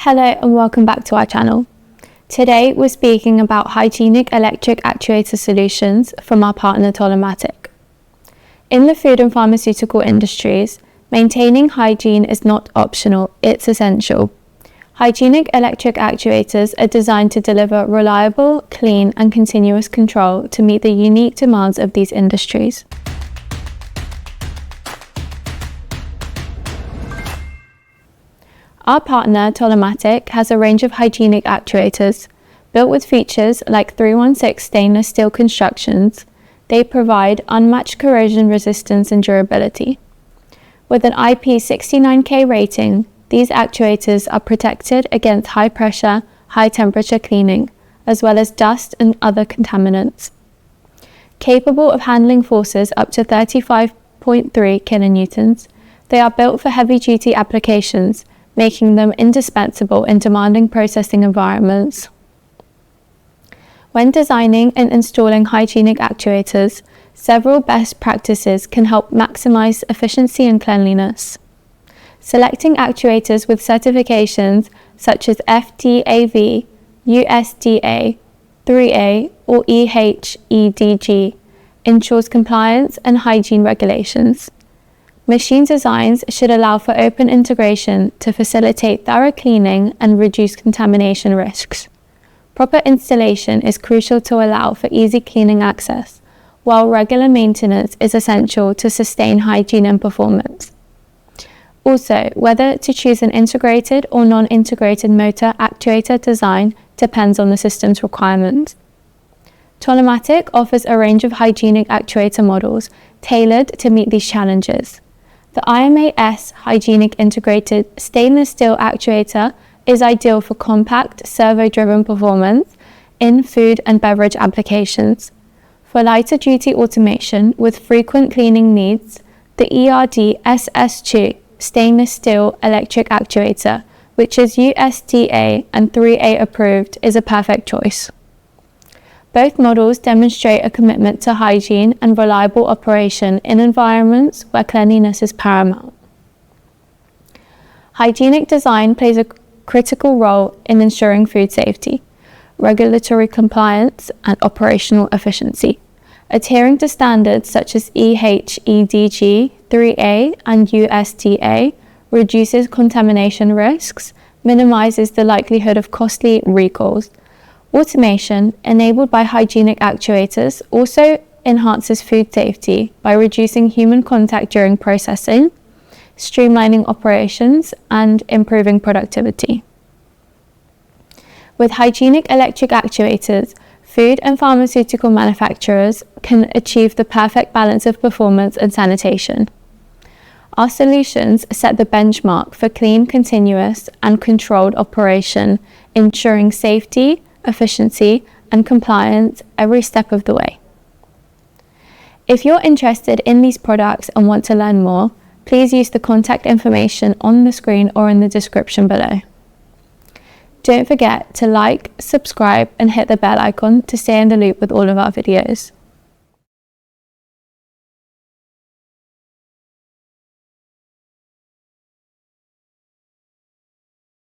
Hello and welcome back to our channel. Today we're speaking about hygienic electric actuator solutions from our partner Tolomatic. In the food and pharmaceutical industries, maintaining hygiene is not optional, it's essential. Hygienic electric actuators are designed to deliver reliable, clean and continuous control to meet the unique demands of these industries. Our partner, Tolomatic, has a range of hygienic actuators. Built with features like 316 stainless steel constructions, they provide unmatched corrosion resistance and durability. With an IP69K rating, these actuators are protected against high pressure, high temperature cleaning, as well as dust and other contaminants. Capable of handling forces up to 35.3 kilonewtons, they are built for heavy-duty applications, making them indispensable in demanding processing environments. When designing and installing hygienic actuators, several best practices can help maximize efficiency and cleanliness. Selecting actuators with certifications such as FDAV, USDA, 3A, or EHEDG ensures compliance and hygiene regulations. Machine designs should allow for open integration to facilitate thorough cleaning and reduce contamination risks. Proper installation is crucial to allow for easy cleaning access, while regular maintenance is essential to sustain hygiene and performance. Also, whether to choose an integrated or non-integrated motor actuator design depends on the system's requirements. Tolomatic offers a range of hygienic actuator models tailored to meet these challenges. The IMA-S Hygienic Integrated Stainless Steel Actuator is ideal for compact, servo-driven performance in food and beverage applications. For lighter-duty automation with frequent cleaning needs, the ERD-SS2 Stainless Steel Electric Actuator, which is USDA and 3A approved, is a perfect choice. Both models demonstrate a commitment to hygiene and reliable operation in environments where cleanliness is paramount. Hygienic design plays a critical role in ensuring food safety, regulatory compliance, and operational efficiency. Adhering to standards such as EHEDG, 3A, and USDA reduces contamination risks, minimizes the likelihood of costly recalls. Automation, enabled by hygienic actuators, also enhances food safety by reducing human contact during processing, streamlining operations, and improving productivity. With hygienic electric actuators, food and pharmaceutical manufacturers can achieve the perfect balance of performance and sanitation. Our solutions set the benchmark for clean, continuous, and controlled operation, ensuring safety, efficiency, and compliance every step of the way. If you're interested in these products and want to learn more, please use the contact information on the screen or in the description below. Don't forget to like, subscribe, and hit the bell icon to stay in the loop with all of our videos.